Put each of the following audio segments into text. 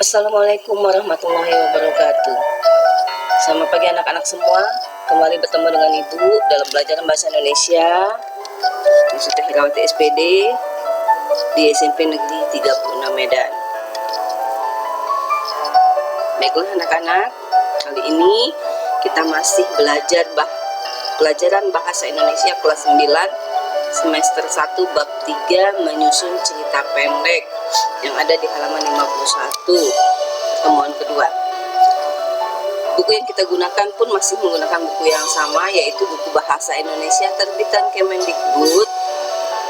Assalamualaikum warahmatullahi wabarakatuh. Selamat pagi anak-anak semua. Kembali bertemu dengan Ibu dalam pelajaran Bahasa Indonesia di Siti Herawati SPD di SMP Negeri 36 Medan. Baiklah anak-anak, kali ini kita masih belajar pelajaran Bahasa Indonesia kelas 9 semester 1 bab 3 menyusun cerita pendek yang ada di halaman 51 pertemuan kedua. Buku yang kita gunakan pun masih menggunakan buku yang sama, yaitu buku Bahasa Indonesia terbitan Kemendikbud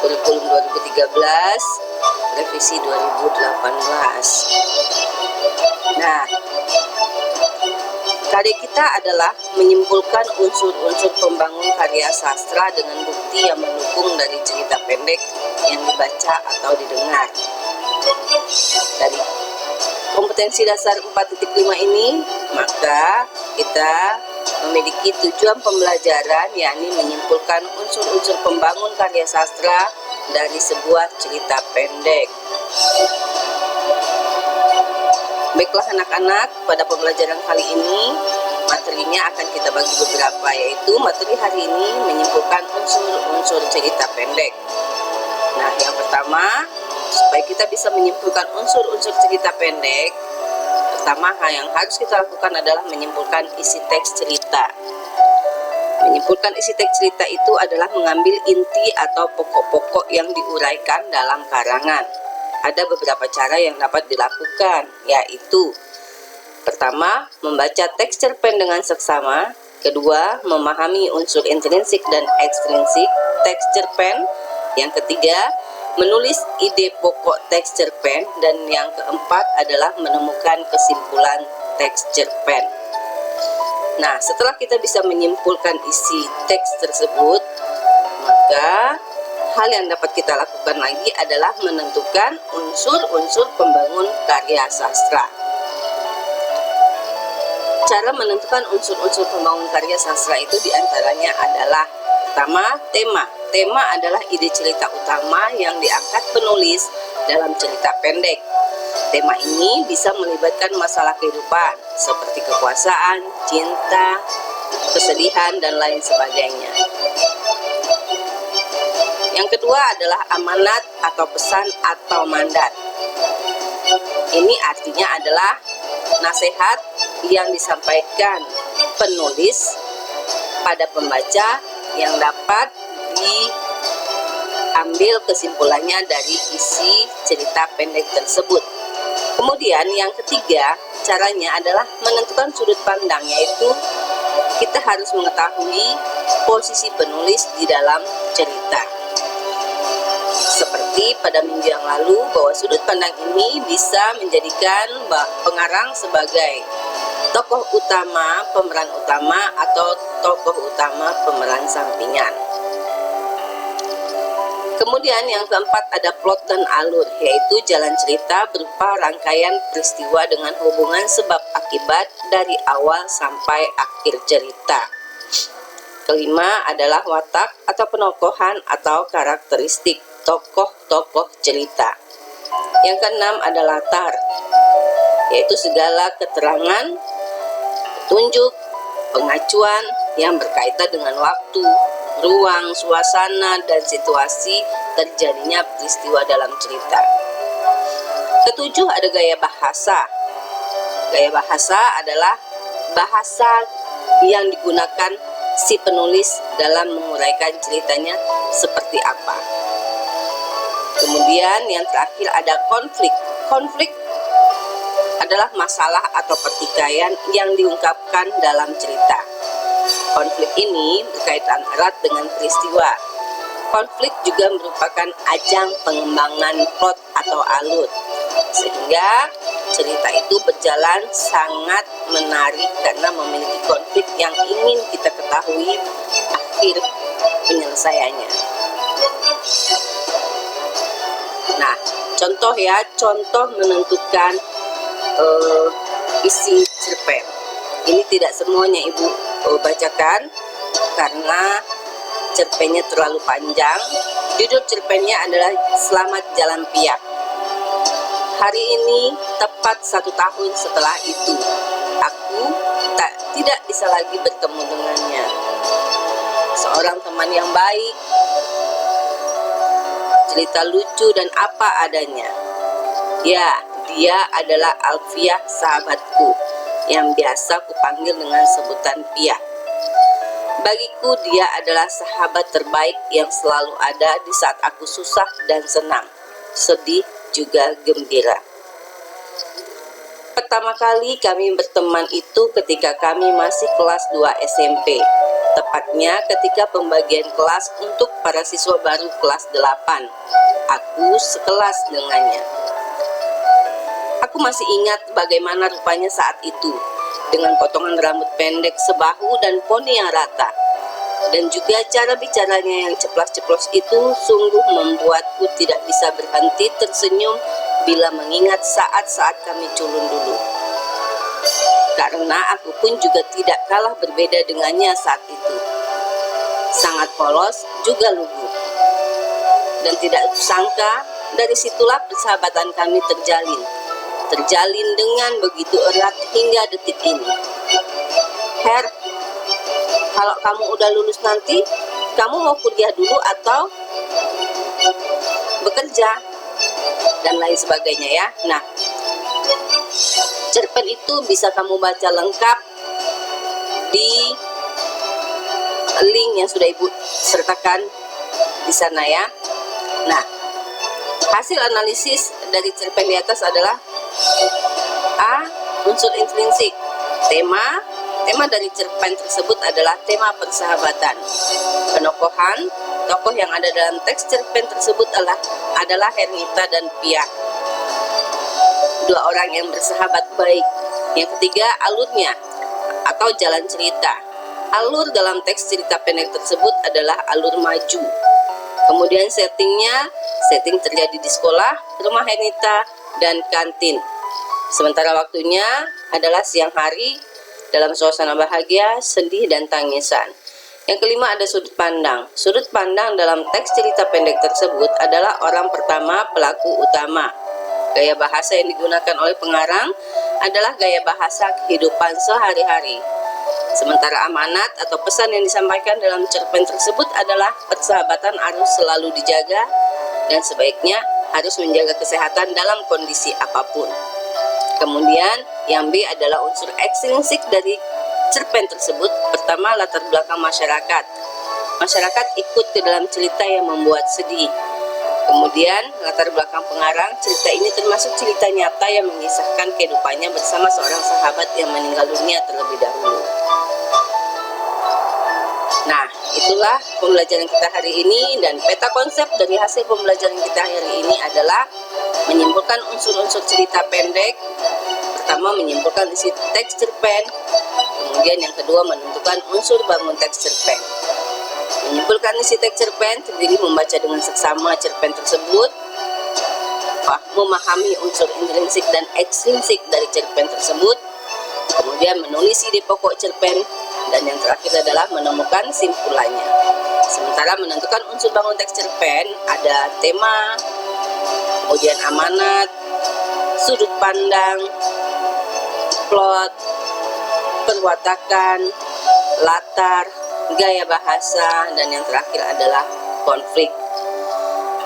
kurikulum 2013 revisi 2018. Nah, karya kita adalah menyimpulkan unsur-unsur pembangun karya sastra dengan bukti yang mendukung dari cerita pendek yang dibaca atau didengar. Dari kompetensi dasar 4.5 ini, maka kita memiliki tujuan pembelajaran, yakni menyimpulkan unsur-unsur pembangun karya sastra dari sebuah cerita pendek. Baiklah anak-anak, pada pembelajaran kali ini materinya akan kita bagi beberapa, yaitu materi hari ini menyimpulkan unsur-unsur cerita pendek. Nah, yang pertama, supaya kita bisa menyimpulkan unsur-unsur cerita pendek, pertama hal yang harus kita lakukan adalah menyimpulkan isi teks cerita. Menyimpulkan isi teks cerita itu adalah mengambil inti atau pokok-pokok yang diuraikan dalam karangan. Ada beberapa cara yang dapat dilakukan, yaitu pertama, membaca teks cerpen dengan seksama. Kedua, memahami unsur intrinsik dan ekstrinsik teks cerpen. Yang ketiga, menulis ide pokok teks cerpen. Dan yang keempat adalah menemukan kesimpulan teks cerpen. Nah, setelah kita bisa menyimpulkan isi teks tersebut, maka hal yang dapat kita lakukan lagi adalah menentukan unsur-unsur pembangun karya sastra. Cara menentukan unsur-unsur pembangun karya sastra itu diantaranya adalah pertama, tema. Tema adalah ide cerita utama yang diangkat penulis dalam cerita pendek. Tema ini bisa melibatkan masalah kehidupan seperti kekuasaan, cinta, kesedihan, dan lain sebagainya. Yang kedua adalah amanat atau pesan atau mandat. Ini artinya adalah nasihat yang disampaikan penulis pada pembaca yang dapat diambil kesimpulannya dari isi cerita pendek tersebut. Kemudian yang ketiga, caranya adalah menentukan sudut pandang, yaitu kita harus mengetahui posisi penulis di dalam cerita. Seperti pada minggu yang lalu, bahwa sudut pandang ini bisa menjadikan pengarang sebagai tokoh utama, pemeran utama, atau tokoh utama pemeran sampingan. Kemudian yang keempat ada plot dan alur, yaitu jalan cerita berupa rangkaian peristiwa dengan hubungan sebab akibat dari awal sampai akhir cerita. Kelima adalah watak atau penokohan atau karakteristik tokoh-tokoh cerita. Yang keenam adalah latar, yaitu segala keterangan, petunjuk, pengacuan yang berkaitan dengan waktu, ruang, suasana, dan situasi terjadinya peristiwa dalam cerita. Ketujuh ada gaya bahasa. Gaya bahasa adalah bahasa yang digunakan si penulis dalam menguraikan ceritanya seperti apa. Kemudian yang terakhir ada konflik. Konflik adalah masalah atau pertikaian yang diungkapkan dalam cerita. Konflik ini berkaitan erat dengan peristiwa. Konflik juga merupakan ajang pengembangan plot atau alur, sehingga cerita itu berjalan sangat menarik karena memiliki konflik yang ingin kita ketahui akhir penyelesaiannya. Nah, contoh menentukan isi cerpen. Ini tidak semuanya Ibu bacakan karena cerpennya terlalu panjang. Judul cerpennya adalah Selamat Jalan Piak. Hari ini tepat 1 tahun setelah itu, aku tidak bisa lagi bertemu dengannya. Seorang teman yang baik, cerita lucu dan apa adanya. Ya, dia adalah Alfiah, sahabatku, yang biasa kupanggil dengan sebutan Pia. Bagiku dia adalah sahabat terbaik yang selalu ada di saat aku susah dan senang, sedih juga gembira. Pertama kali kami berteman itu ketika kami masih kelas 2 SMP, tepatnya ketika pembagian kelas untuk para siswa baru kelas 8. Aku sekelas dengannya. Aku masih ingat bagaimana rupanya saat itu, dengan potongan rambut pendek sebahu dan poni yang rata. Dan juga cara bicaranya yang ceplas-ceplos itu sungguh membuatku tidak bisa berhenti tersenyum bila mengingat saat-saat kami culun dulu. Karena aku pun juga tidak kalah berbeda dengannya saat itu. Sangat polos juga lugu. Dan tidak kusangka, dari situlah persahabatan kami terjalin dengan begitu erat hingga detik ini. Her, kalau kamu udah lulus nanti, kamu mau kuliah dulu atau bekerja? Dan lain sebagainya ya. Nah, cerpen itu bisa kamu baca lengkap di link yang sudah Ibu sertakan di sana ya. Nah, hasil analisis dari cerpen di atas adalah A. Unsur intrinsik. Tema dari cerpen tersebut adalah tema persahabatan. Tokoh yang ada dalam teks cerpen tersebut adalah Hernita dan Pia, dua orang yang bersahabat baik. Yang ketiga, alurnya atau jalan cerita. Alur dalam teks cerita pendek tersebut adalah alur maju. Kemudian setting terjadi di sekolah, rumah Hernita, dan kantin. Sementara waktunya adalah siang hari dalam suasana bahagia, sedih, dan tangisan. Yang kelima ada sudut pandang. Sudut pandang dalam teks cerita pendek tersebut adalah orang pertama pelaku utama. Gaya bahasa yang digunakan oleh pengarang adalah gaya bahasa kehidupan sehari-hari. Sementara amanat atau pesan yang disampaikan dalam cerpen tersebut adalah persahabatan harus selalu dijaga dan sebaiknya harus menjaga kesehatan dalam kondisi apapun. Kemudian yang B adalah unsur ekstrinsik dari cerpen tersebut. Pertama, latar belakang masyarakat. Masyarakat ikut ke dalam cerita yang membuat sedih. Kemudian latar belakang pengarang, cerita ini termasuk cerita nyata yang mengisahkan kehidupannya bersama seorang sahabat yang meninggal dunia terlebih dahulu. Nah, itulah pembelajaran kita hari ini, dan peta konsep dari hasil pembelajaran kita hari ini adalah menyimpulkan unsur-unsur cerita pendek. Pertama, menyimpulkan isi teks cerpen. Kemudian yang kedua, menentukan unsur bangun teks cerpen. Menyimpulkan isi teks cerpen terdiri membaca dengan seksama cerpen tersebut, memahami unsur intrinsik dan ekstrinsik dari cerpen tersebut, kemudian menulis ide pokok cerpen, dan yang terakhir adalah menemukan simpulannya. Sementara menentukan unsur bangun teks cerpen ada tema, kemudian amanat, sudut pandang, plot, perwatakan, latar, gaya bahasa, dan yang terakhir adalah konflik.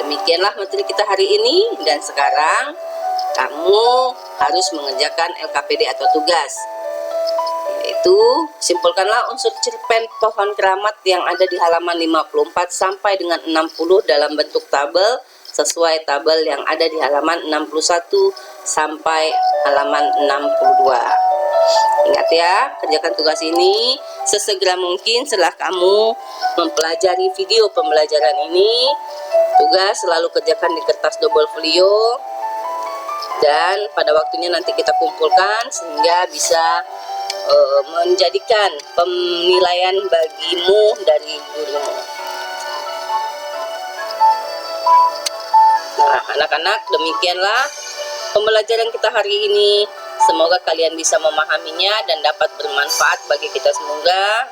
Demikianlah materi kita hari ini, dan sekarang kamu harus mengerjakan LKPD atau tugas, yaitu simpulkanlah unsur cerpen Pohon Keramat yang ada di halaman 54 sampai dengan 60 dalam bentuk tabel sesuai tabel yang ada di halaman 61 sampai halaman 62. Ingat ya, kerjakan tugas ini sesegera mungkin setelah kamu mempelajari video pembelajaran ini. Tugas selalu kerjakan di kertas double folio, dan pada waktunya nanti kita kumpulkan sehingga bisa menjadikan penilaian bagimu dari gurumu. Nah, anak-anak, demikianlah pembelajaran kita hari ini. Semoga kalian bisa memahaminya dan dapat bermanfaat bagi kita semoga,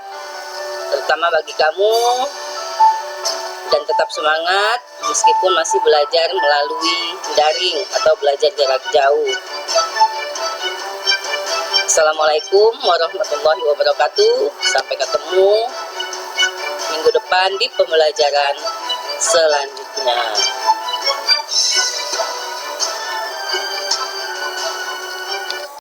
terutama bagi kamu. Dan tetap semangat meskipun masih belajar melalui daring atau belajar jarak jauh. Assalamualaikum warahmatullahi wabarakatuh. Sampai ketemu minggu depan di pembelajaran selanjutnya.